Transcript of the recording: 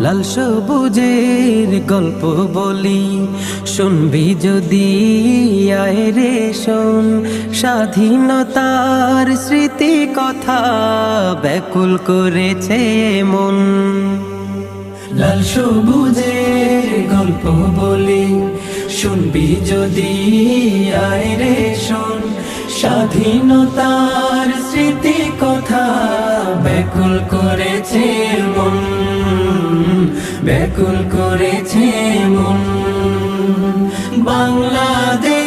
লাল সবুজের গল্প বলি, শুনবি যদি আয় রে শোন। স্বাধীনতার স্মৃতি কথা ব্যাকুল করেছে মন। লাল সবুজের গল্প বলি, শুনবি যদি আয় রে শোন। স্বাধীনতার স্মৃতি কথা ব্যাকুল করেছে মন, ব্যাকুল করেছে মন। বাংলাদেশ